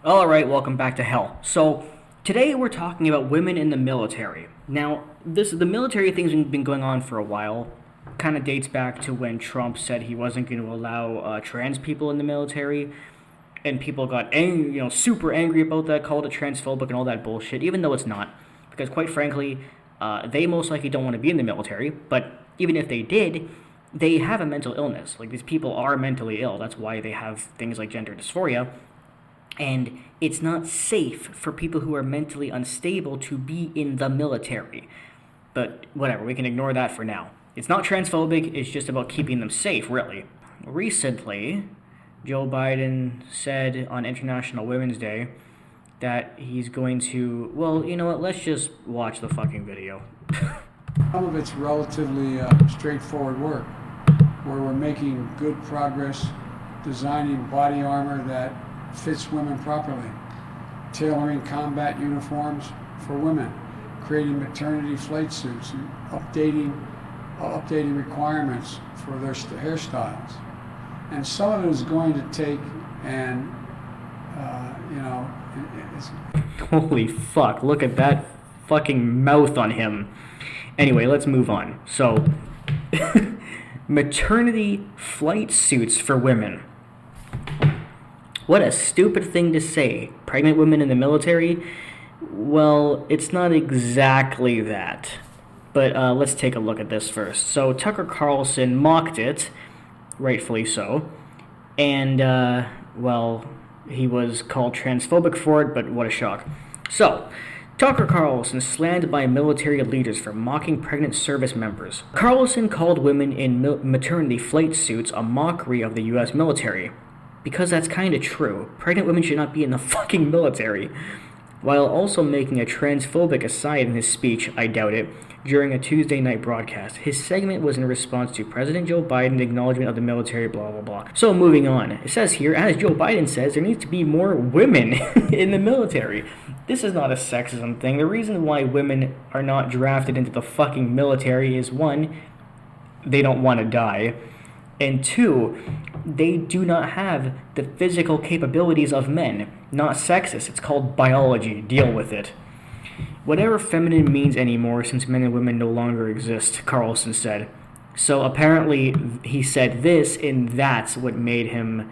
Alright, welcome back to hell. So, today we're talking about women in the military. Now, the military thing's been going on for a while. Kind of dates back to when Trump said he wasn't going to allow trans people in the military. And people got super angry about that, called it transphobic and all that bullshit, even though it's not. Because quite frankly, they most likely don't want to be in the military, but even if they did, they have a mental illness. Like, these people are mentally ill. That's why they have things like gender dysphoria. And it's not safe for people who are mentally unstable to be in the military. But whatever, we can ignore that for now. It's not transphobic, it's just about keeping them safe, really. Recently, Joe Biden said on International Women's Day that he's going to, well, you know what, let's just watch the fucking video. Some of it's relatively straightforward work, where we're making good progress designing body armor that fits women properly, tailoring combat uniforms for women, creating maternity flight suits, and updating requirements for their hairstyles. And some of it is going to take, and it's... Holy fuck, look at that fucking mouth on him. Anyway, let's move on. So, maternity flight suits for women. What a stupid thing to say. Pregnant women in the military? Well, it's not exactly that. But let's take a look at this first. So Tucker Carlson mocked it, rightfully so. And, he was called transphobic for it, but what a shock. So, Tucker Carlson slammed by military leaders for mocking pregnant service members. Carlson called women in maternity flight suits a mockery of the U.S. military. Because that's kind of true. Pregnant women should not be in the fucking military. While also making a transphobic aside in his speech, I doubt it, during a Tuesday night broadcast. His segment was in response to President Joe Biden's acknowledgement of the military, blah, blah, blah. So moving on. It says here, as Joe Biden says, there needs to be more women in the military. This is not a sexism thing. The reason why women are not drafted into the fucking military is, one, they don't want to die. And two, they do not have the physical capabilities of men. Not sexist, it's called biology. Deal with it. Whatever feminine means anymore since men and women no longer exist, Carlson said. So apparently he said this, and that's what made him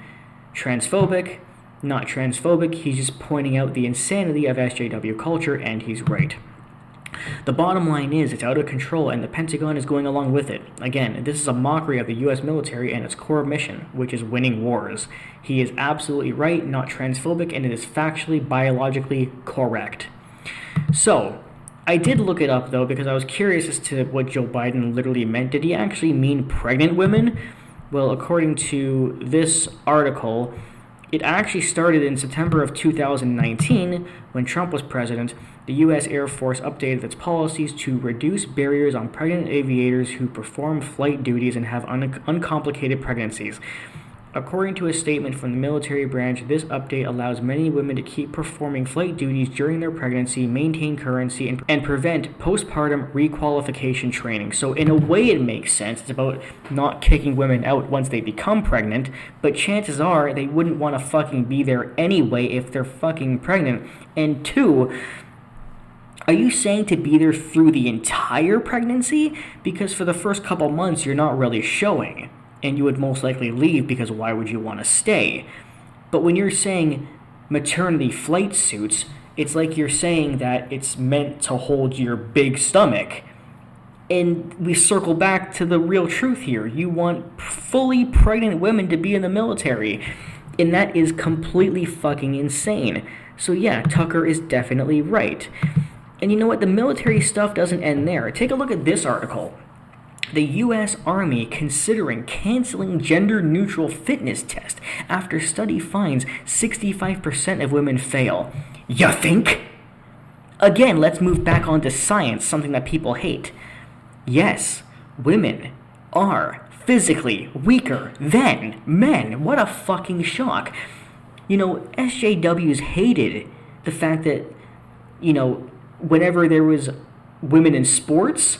transphobic. Not transphobic, he's just pointing out the insanity of SJW culture, and he's right. The bottom line is, it's out of control, and the Pentagon is going along with it. Again, this is a mockery of the U.S. military and its core mission, which is winning wars. He is absolutely right, not transphobic, and it is factually, biologically correct. So, I did look it up, though, because I was curious as to what Joe Biden literally meant. Did he actually mean pregnant women? Well, according to this article, it actually started in September of 2019, when Trump was president. The U.S. Air Force updated its policies to reduce barriers on pregnant aviators who perform flight duties and have uncomplicated pregnancies. According to a statement from the military branch, this update allows many women to keep performing flight duties during their pregnancy, maintain currency, and prevent postpartum requalification training. So in a way it makes sense. It's about not kicking women out once they become pregnant, but chances are they wouldn't want to fucking be there anyway if they're fucking pregnant. And two, are you saying to be there through the entire pregnancy? Because for the first couple months you're not really showing. And you would most likely leave because why would you want to stay? But when you're saying maternity flight suits, it's like you're saying that it's meant to hold your big stomach. And we circle back to the real truth here. You want fully pregnant women to be in the military. And that is completely fucking insane. So yeah, Tucker is definitely right. And you know what? The military stuff doesn't end there. Take a look at this article. The U.S. Army considering canceling gender-neutral fitness test after study finds 65% of women fail. You think? Again, let's move back onto science, something that people hate. Yes, women are physically weaker than men. What a fucking shock. You know, SJWs hated the fact that, whenever there was women in sports,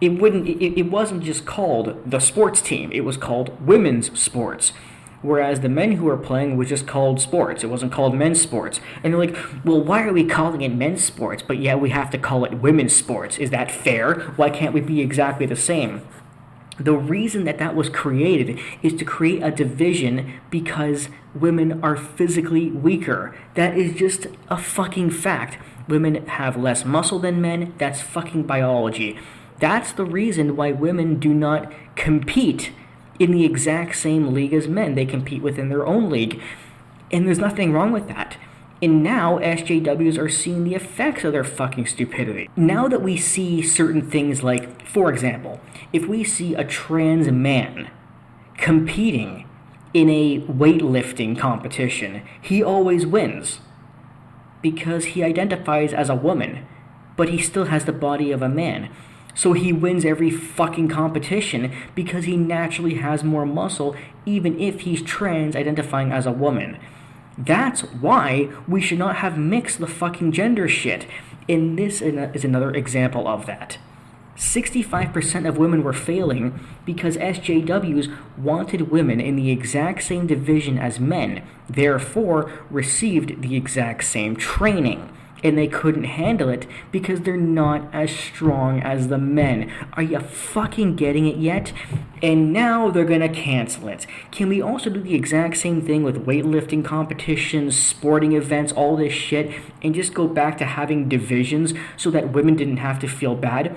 it wasn't just called the sports team. It was called women's sports. Whereas the men who were playing was just called sports. It wasn't called men's sports. And they're like, well, why are we calling it men's sports, but yeah, we have to call it women's sports? Is that fair? Why can't we be exactly the same? The reason that was created is to create a division because women are physically weaker. That is just a fucking fact. Women have less muscle than men. That's fucking biology. That's the reason why women do not compete in the exact same league as men. They compete within their own league. And there's nothing wrong with that. And now SJWs are seeing the effects of their fucking stupidity. Now that we see certain things like, for example, if we see a trans man competing in a weightlifting competition, he always wins because he identifies as a woman, but he still has the body of a man. So he wins every fucking competition because he naturally has more muscle, even if he's trans identifying as a woman. That's why we should not have mixed the fucking gender shit. And this is another example of that. 65% of women were failing because SJWs wanted women in the exact same division as men, therefore received the exact same training. And they couldn't handle it because they're not as strong as the men. Are you fucking getting it yet? And now they're gonna cancel it. Can we also do the exact same thing with weightlifting competitions, sporting events, all this shit, and just go back to having divisions so that women didn't have to feel bad?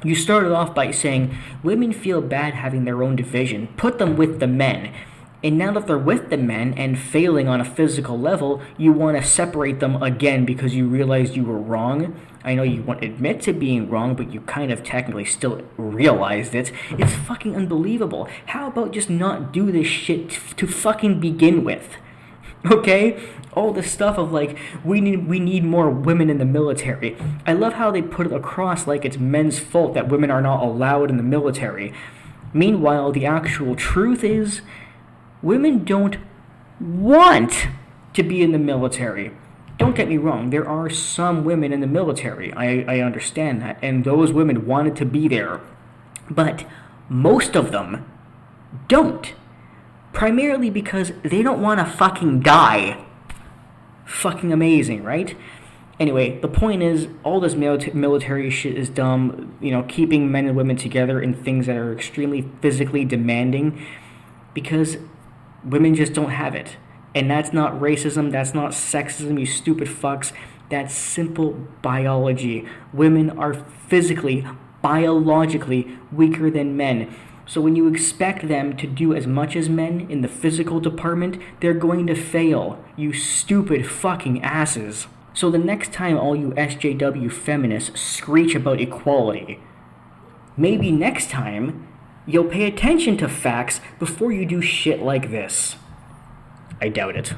You started off by saying women feel bad having their own division. Put them with the men. And now that they're with the men and failing on a physical level, you want to separate them again because you realized you were wrong. I know you won't admit to being wrong, but you kind of technically still realized it. It's fucking unbelievable. How about just not do this shit to fucking begin with? Okay? All this stuff of like, we need more women in the military. I love how they put it across like it's men's fault that women are not allowed in the military. Meanwhile, the actual truth is, women don't want to be in the military. Don't get me wrong, there are some women in the military. I understand that, and those women wanted to be there. But most of them don't. Primarily because they don't want to fucking die. Fucking amazing, right? Anyway, the point is, all this military shit is dumb. You know, keeping men and women together in things that are extremely physically demanding. Because women just don't have it. And that's not racism, that's not sexism, you stupid fucks. That's simple biology. Women are physically, biologically weaker than men. So when you expect them to do as much as men in the physical department, they're going to fail, you stupid fucking asses. So the next time all you SJW feminists screech about equality, maybe next time you'll pay attention to facts before you do shit like this. I doubt it.